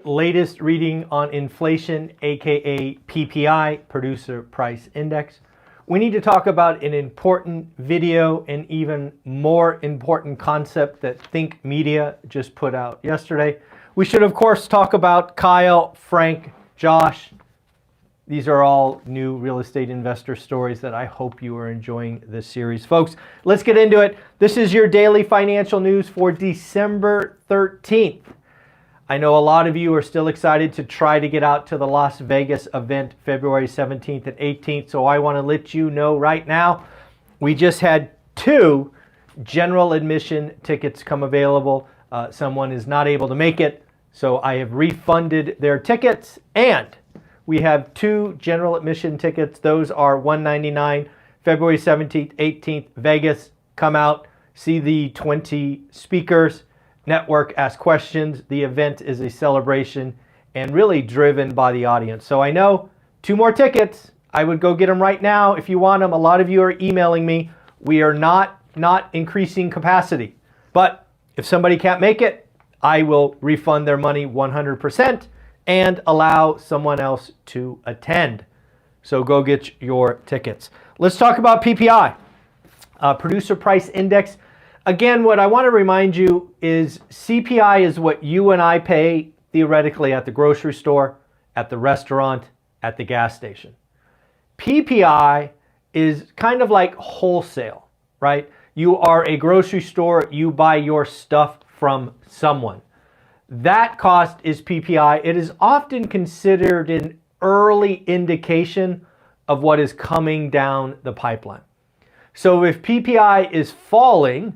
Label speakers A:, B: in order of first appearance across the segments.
A: Latest reading on inflation, aka PPI, Producer Price Index. We need to talk about an important video and even more important concept that Think Media just put out yesterday. We should, of course, talk about Kyle, Frank, Josh. These are all new real estate investor stories that I hope you are enjoying this series. Folks, let's get into it. This is your daily financial news for December 13th. I know a lot of you are still excited to try to get out to the Las Vegas event February 17th and 18th, so I want to let you know right now, we just had 2 general admission tickets come available. Someone is not able to make it, so I have refunded their tickets, and we have 2 general admission tickets. Those are $199, February 17th, 18th, Vegas. Come out, see the 20 speakers. Network, ask questions. The event is a celebration and really driven by the audience. So I know 2 more tickets. I would go get them right now if you want them. A lot of you are emailing me. We are not increasing capacity. But if somebody can't make it, I will refund their money 100% and allow someone else to attend. So go get your tickets. Let's talk about PPI, Producer Price Index. Again, what I want to remind you is CPI is what you and I pay theoretically at the grocery store, at the restaurant, at the gas station. PPI is kind of like wholesale, right? You are a grocery store, you buy your stuff from someone. That cost is PPI. It is often considered an early indication of what is coming down the pipeline. So if PPI is falling,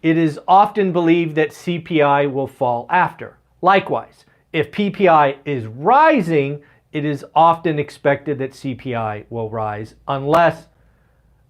A: it is often believed that CPI will fall after. Likewise, if PPI is rising, it is often expected that CPI will rise unless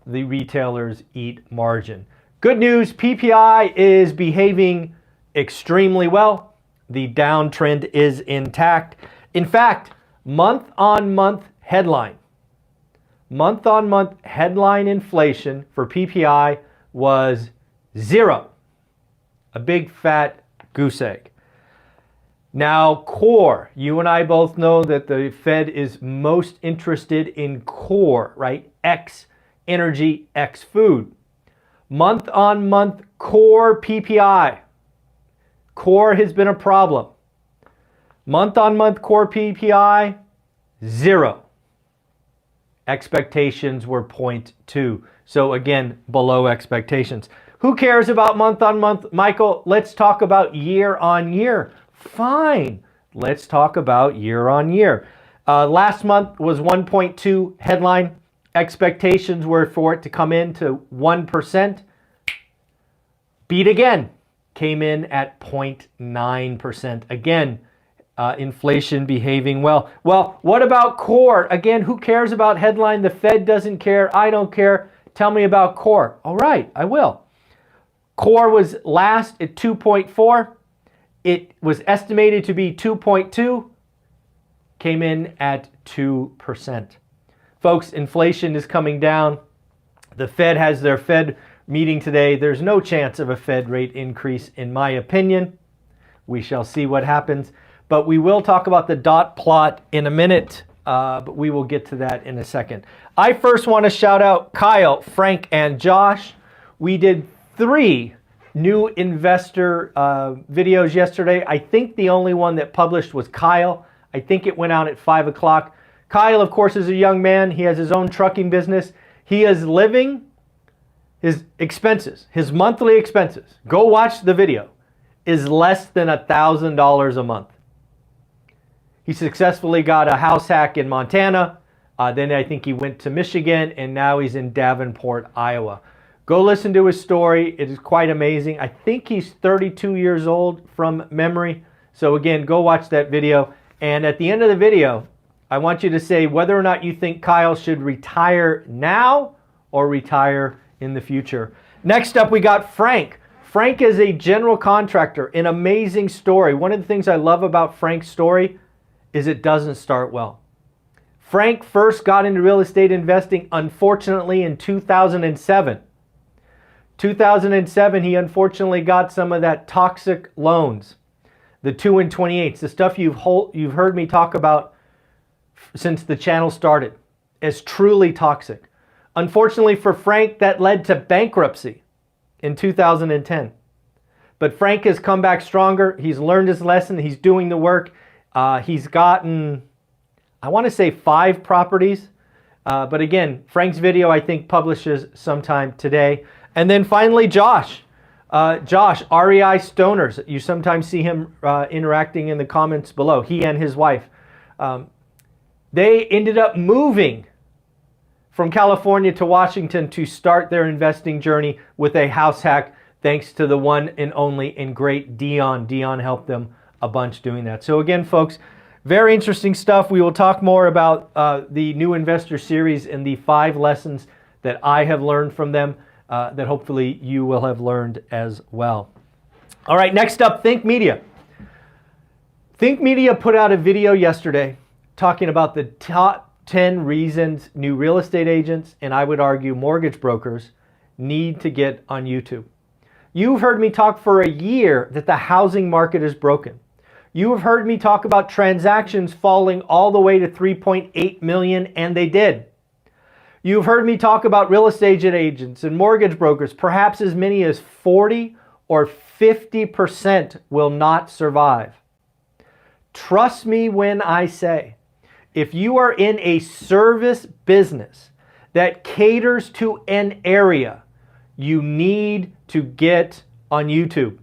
A: the retailers eat margin. Good news, PPI is behaving extremely well. The downtrend is intact. In fact, month-on-month headline inflation for PPI was 0. A big fat goose egg. Now, core. You and I both know that the Fed is most interested in core, right? X energy, X food. Month-on-month core PPI. Core has been a problem. Month-on-month core PPI, 0. Expectations were 0.2. So again, below expectations. Who cares about month-on-month? Michael, let's talk about year-on-year. Fine. Let's talk about year-on-year. Last month was 1.2 headline. Expectations were for it to come in to 1%. Beat again. Came in at 0.9%. Again, inflation behaving well. Well, what about core? Again, who cares about headline? The Fed doesn't care. I don't care. Tell me about core. All right, I will. Core was last at 2.4. It was estimated to be 2.2. Came in at 2%. Folks, inflation is coming down. The Fed has their Fed meeting today. There's no chance of a Fed rate increase, in my opinion. We shall see what happens. But we will talk about the dot plot in a minute. But we will get to that in a second. I first want to shout out Kyle, Frank, and Josh. We did 3 new investor videos yesterday. I think the only one that published was Kyle. I think it went out at 5 o'clock. Kyle, of course, is a young man. He has his own trucking business. He is living his expenses, his monthly expenses. Go watch the video. Is less than $1,000 a month. He successfully got a house hack in Montana. Then I think he went to Michigan, and now he's in Davenport, Iowa. Go listen to his story. It is quite amazing. I think he's 32 years old from memory. So again, go watch that video. And at the end of the video, I want you to say whether or not you think Kyle should retire now or retire in the future. Next up, we got Frank. Frank is a general contractor, an amazing story. One of the things I love about Frank's story is it doesn't start well. Frank first got into real estate investing, unfortunately, in 2007. 2007, he unfortunately got some of that toxic loans. the 2 and 28s, the stuff you've heard me talk about since the channel started, is truly toxic. Unfortunately for Frank, that led to bankruptcy in 2010. But Frank has come back stronger. He's learned his lesson. He's doing the work. He's gotten, I want to say 5 properties. But again, Frank's video, I think, publishes sometime today. And then finally, Josh. Josh, REI Stoners. You sometimes see him interacting in the comments below. He and his wife. They ended up moving from California to Washington to start their investing journey with a house hack, thanks to the one and only and great Dion. Dion helped them a bunch doing that. So again, folks, very interesting stuff. We will talk more about the new investor series and the 5 lessons that I have learned from them that hopefully you will have learned as well. All right, next up, Think Media. Think Media put out a video yesterday talking about the top 10 reasons new real estate agents, and I would argue mortgage brokers, need to get on YouTube. You've heard me talk for a year that the housing market is broken. You have heard me talk about transactions falling all the way to 3.8 million, and they did. You've heard me talk about real estate agents and mortgage brokers. Perhaps as many as 40 or 50% will not survive. Trust me when I say, if you are in a service business that caters to an area, you need to get on YouTube.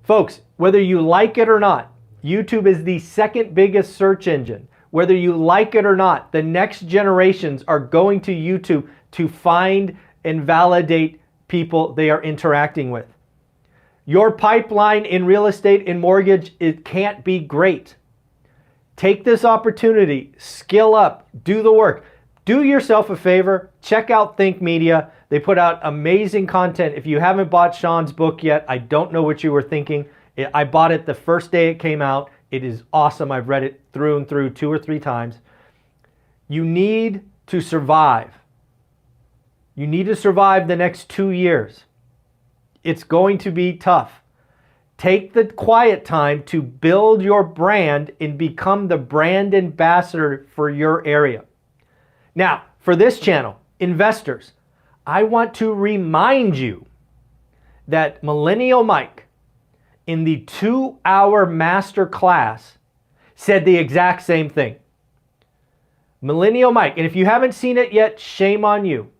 A: Folks, whether you like it or not, YouTube is the second biggest search engine. Whether you like it or not, the next generations are going to YouTube to find and validate people they are interacting with. Your pipeline in real estate and mortgage, it can't be great. Take this opportunity, skill up, do the work. Do yourself a favor, check out Think Media. They put out amazing content. If you haven't bought Sean's book yet, I don't know what you were thinking. I bought it the first day it came out. It is awesome. I've read it through and through 2 or 3 times. You need to survive. You need to survive the next 2 years. It's going to be tough. Take the quiet time to build your brand and become the brand ambassador for your area. Now, for this channel, investors, I want to remind you that Millennial Mike in the 2-hour master class said the exact same thing. Millennial Mike, and if you haven't seen it yet, shame on you.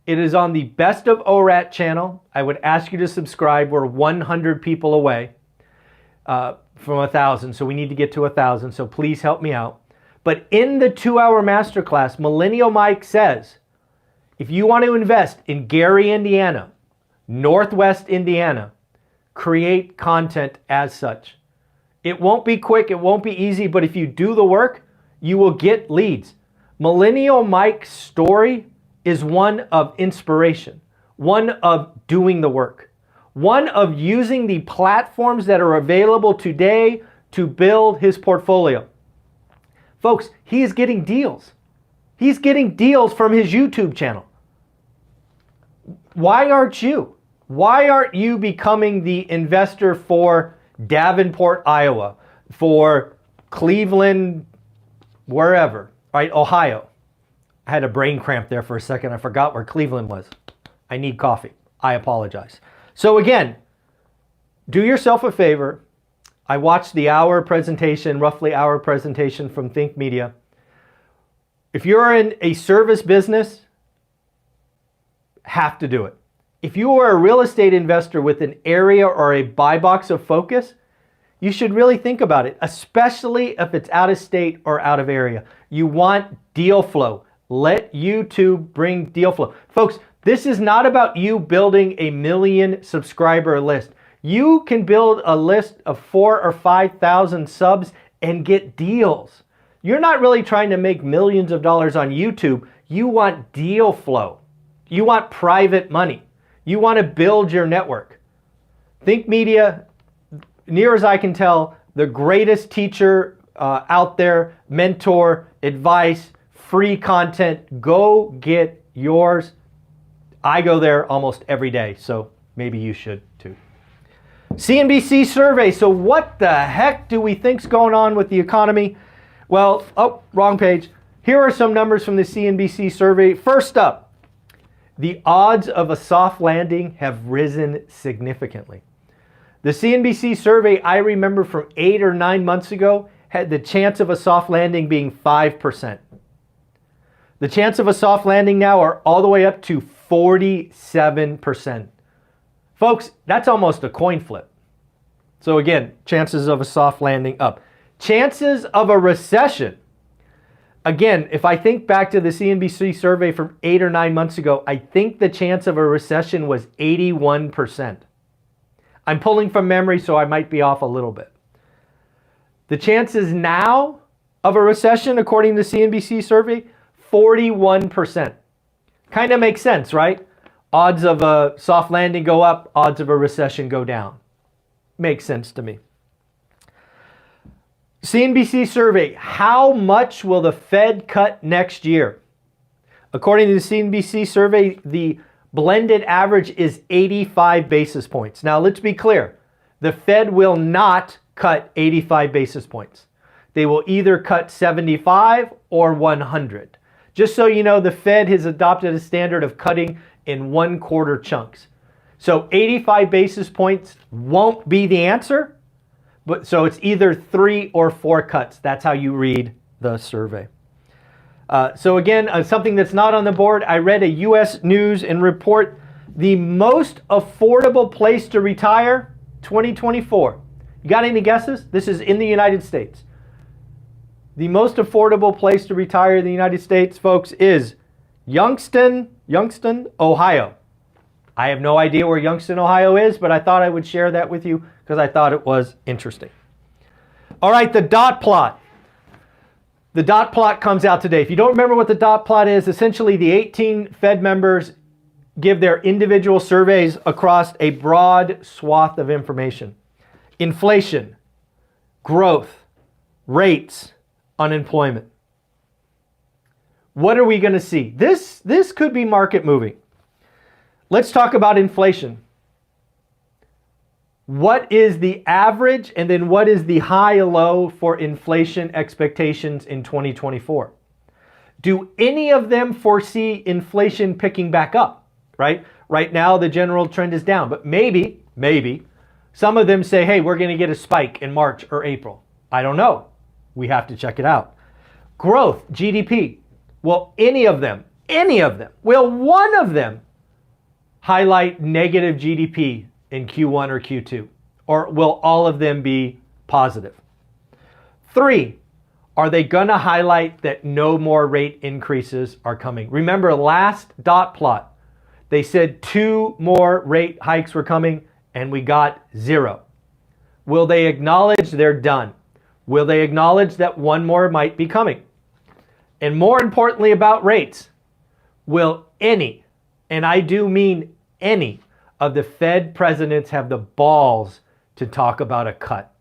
A: It is on the Best of ORaaT channel. I would ask you to subscribe. We're 100 people away from 1,000, so we need to get to 1,000, so please help me out. But in the 2-hour masterclass, Millennial Mike says, if you want to invest in Gary, Indiana, Northwest Indiana, create content as such. It won't be quick, it won't be easy, but if you do the work, you will get leads. Millennial Mike's story is one of inspiration, one of doing the work, one of using the platforms that are available today to build his portfolio. Folks, he is getting deals. He's getting deals from his YouTube channel. Why aren't you? Why aren't you becoming the investor for Davenport, Iowa, for Cleveland, wherever, right? Ohio. I had a brain cramp there for a second. I forgot where Cleveland was. I need coffee. I apologize. So again, do yourself a favor. I watched the roughly hour presentation from Think Media. If you're in a service business, have to do it. If you are a real estate investor with an area or a buy box of focus, you should really think about it, especially if it's out of state or out of area. You want deal flow. Let YouTube bring deal flow. Folks, this is not about you building a 1 million subscriber list. You can build a list of 4,000 or 5,000 subs and get deals. You're not really trying to make millions of dollars on YouTube. You want deal flow. You want private money. You want to build your network. Think Media, near as I can tell, the greatest teacher out there, mentor, advice, free content. Go get yours. I go there almost every day, so maybe you should too. CNBC survey. So what the heck do we think's going on with the economy? Well, oh, wrong page. Here are some numbers from the CNBC survey. First up, the odds of a soft landing have risen significantly. The CNBC survey I remember from 8 or 9 months ago had the chance of a soft landing being 5%. The chance of a soft landing now are all the way up to 47%. Folks, that's almost a coin flip. So again, chances of a soft landing up. Chances of a recession. Again, if I think back to the CNBC survey from 8 or 9 months ago, I think the chance of a recession was 81%. I'm pulling from memory, so I might be off a little bit. The chances now of a recession, according to the CNBC survey, 41%. Kind of makes sense, right? Odds of a soft landing go up, odds of a recession go down. Makes sense to me. CNBC survey, how much will the Fed cut next year? According to the CNBC survey, the blended average is 85 basis points. Now, let's be clear. The Fed will not cut 85 basis points. They will either cut 75 or 100. Just so you know, the Fed has adopted a standard of cutting in 1/4 chunks. So 85 basis points won't be the answer, but so it's either 3 or 4 cuts. That's how you read the survey. So again, something that's not on the board, I read a U.S. News and Report, the most affordable place to retire, 2024. You got any guesses? This is in the United States. The most affordable place to retire in the United States, folks, is Youngstown, Ohio. I have no idea where Youngstown, Ohio is, but I thought I would share that with you because I thought it was interesting. All right, the dot plot. The dot plot comes out today. If you don't remember what the dot plot is, essentially the 18 Fed members give their individual surveys across a broad swath of information. Inflation, growth, rates, unemployment. What are we going to see? This could be market moving. Let's talk about inflation. What is the average and then what is the high and low for inflation expectations in 2024? Do any of them foresee inflation picking back up, right? Right now, the general trend is down, but maybe some of them say, hey, we're going to get a spike in March or April. I don't know. We have to check it out. Growth, GDP. Will any of them, will one of them highlight negative GDP in Q1 or Q2? Or will all of them be positive? 3, are they going to highlight that no more rate increases are coming? Remember last dot plot, they said 2 more rate hikes were coming and we got 0. Will they acknowledge they're done? Will they acknowledge that 1 more might be coming? And more importantly about rates, will any, and I do mean any, of the Fed presidents have the balls to talk about a cut?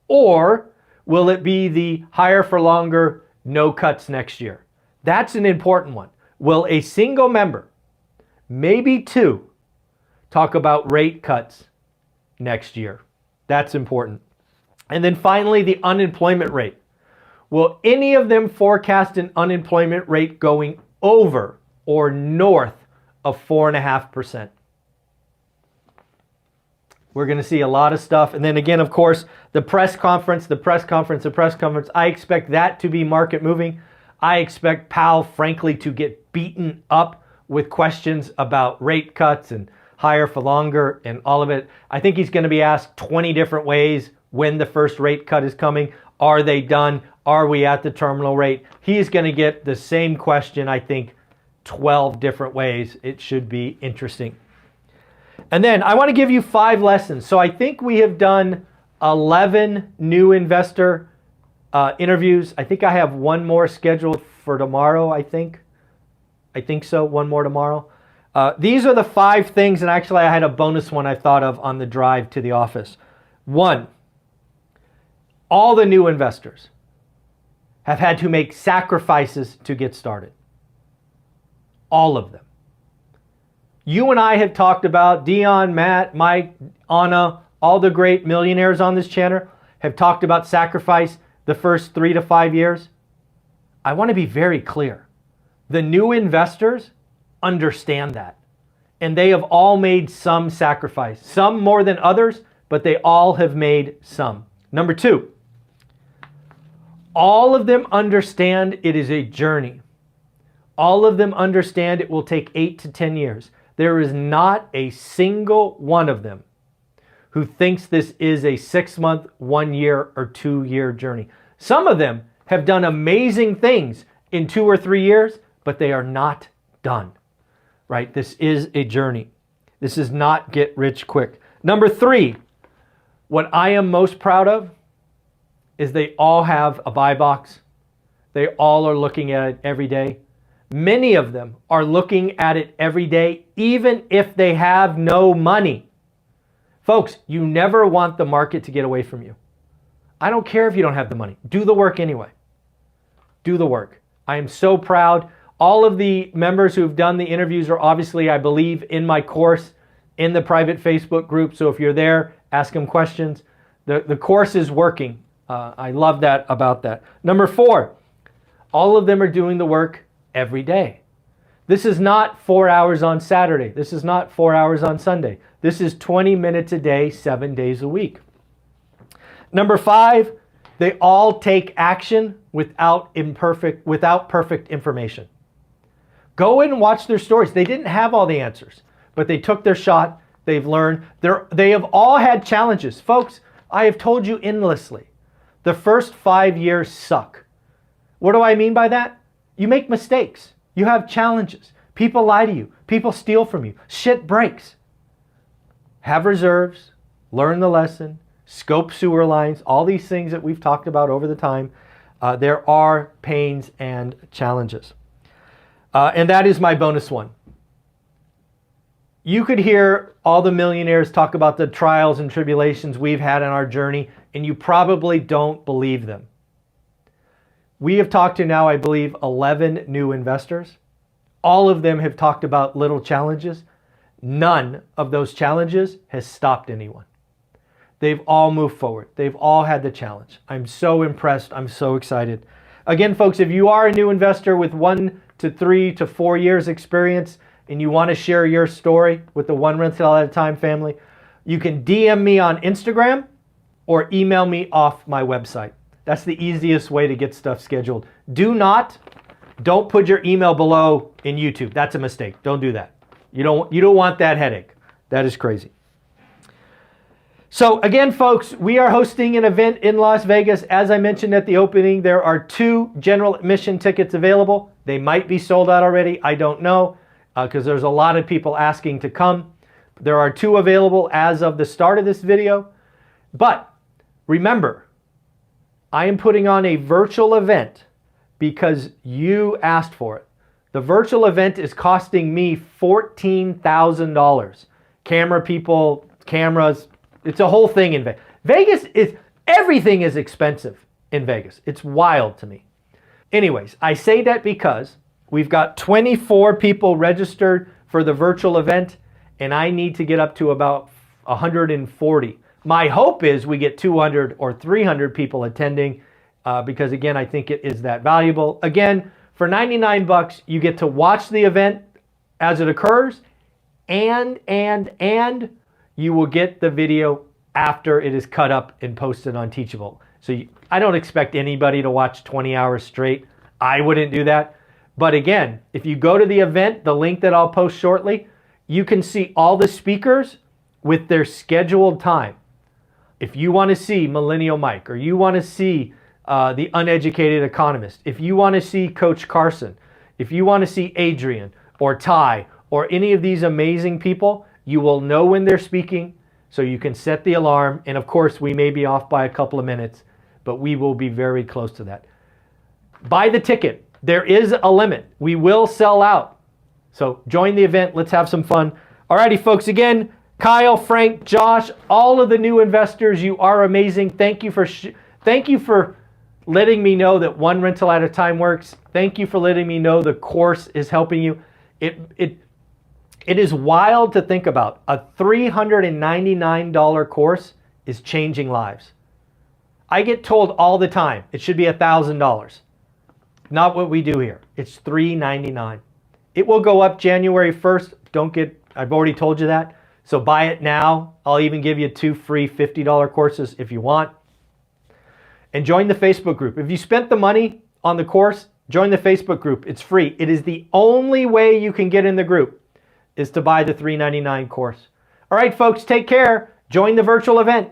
A: Or will it be the higher for longer, no cuts next year? That's an important one. Will a single member, maybe 2, talk about rate cuts next year? That's important. And then finally, the unemployment rate. Will any of them forecast an unemployment rate going over or north of 4.5%? We're going to see a lot of stuff. And then again, of course, the press conference. I expect that to be market moving. I expect Powell, frankly, to get beaten up with questions about rate cuts and higher for longer and all of it. I think he's going to be asked 20 different ways when the first rate cut is coming. Are they done? Are we at the terminal rate? He's going to get the same question, I think, 12 different ways. It should be interesting. And then I want to give you 5 lessons. So I think we have done 11 new investor interviews. I think I have 1 more scheduled for tomorrow, I think so, 1 more tomorrow. These are the 5 things, and actually I had a bonus one I thought of on the drive to the office. 1, all the new investors have had to make sacrifices to get started. All of them. You and I have talked about, Dion, Matt, Mike, Anna, all the great millionaires on this channel have talked about sacrifice the first 3 to 5 years. I want to be very clear. The new investors understand that. And they have all made some sacrifice. Some more than others, but they all have made some. Number 2, all of them understand it is a journey. All of them understand it will take 8 to 10 years. There is not a single one of them who thinks this is a 6-month, 1 year, or 2 year journey. Some of them have done amazing things in 2 or 3 years, but they are not done, right? This is a journey. This is not get rich quick. Number 3, what I am most proud of is they all have a buy box. They all are looking at it every day. Many of them are looking at it every day, even if they have no money. Folks, you never want the market to get away from you. I don't care if you don't have the money. Do the work anyway. Do the work. I am so proud. All of the members who've done the interviews are obviously, I believe, in my course, in the private Facebook group. So if you're there, ask them questions. The course is working. I love that about that. Number 4, all of them are doing the work every day. This is not 4 hours on Saturday. This is not 4 hours on Sunday. This is 20 minutes a day, 7 days a week. Number 5, they all take action without perfect information. Go in and watch their stories. They didn't have all the answers, but they took their shot. They've learned. They have all had challenges. Folks, I have told you endlessly, the first 5 years suck. What do I mean by that? You make mistakes. You have challenges. People lie to you. People steal from you. Shit breaks. Have reserves. Learn the lesson. Scope sewer lines. All these things that we've talked about over the time. There are pains and challenges. And that is my bonus one. You could hear all the millionaires talk about the trials and tribulations we've had on our journey, and you probably don't believe them. We have talked to now, I believe, 11 new investors. All of them have talked about little challenges. None of those challenges has stopped anyone. They've all moved forward. They've all had the challenge. I'm so impressed. I'm so excited. Again, folks, if you are a new investor with 1 to 3 to 4 years experience and you want to share your story with the One Rental at a Time family, you can DM me on Instagram or email me off my website. That's the easiest way to get stuff scheduled. Don't put your email below in YouTube. That's a mistake. Don't do that. You don't want that headache. That is crazy. So again, folks, we are hosting an event in Las Vegas. As I mentioned at the opening, there are 2 general admission tickets available. They might be sold out already. I don't know because there's a lot of people asking to come. There are 2 available as of the start of this video. But remember, I am putting on a virtual event because you asked for it. The virtual event is costing me $14,000. Camera people, cameras, it's a whole thing in Vegas. Everything is expensive in Vegas. It's wild to me. Anyways, I say that because we've got 24 people registered for the virtual event, and I need to get up to about 140. My hope is we get 200 or 300 people attending because, again, I think it is that valuable. Again, for $99, you get to watch the event as it occurs, and you will get the video after it is cut up and posted on Teachable. So I don't expect anybody to watch 20 hours straight. I wouldn't do that. But again, if you go to the event, the link that I'll post shortly, you can see all the speakers with their scheduled time. If you want to see Millennial Mike, or you want to see the Uneducated Economist, if you want to see Coach Carson, if you want to see Adrian or Ty or any of these amazing people, you will know when they're speaking, so you can set the alarm. And of course, we may be off by a couple of minutes, but we will be very close to that. Buy the ticket. There is a limit. We will sell out. So join the event. Let's have some fun. Alrighty, folks. Again, Kyle, Frank, Josh, all of the new investors, you are amazing. Thank you for letting me know that One Rental at a Time works. Thank you for letting me know the course is helping you. It is wild to think about. A $399 course is changing lives. I get told all the time it should be $1,000. Not what we do here. It's $399. It will go up January 1st. I've already told you that. So buy it now. I'll even give you 2 free $50 courses if you want. And join the Facebook group. If you spent the money on the course, join the Facebook group. It's free. It is the only way you can get in the group is to buy the $399 course. All right, folks, take care. Join the virtual event.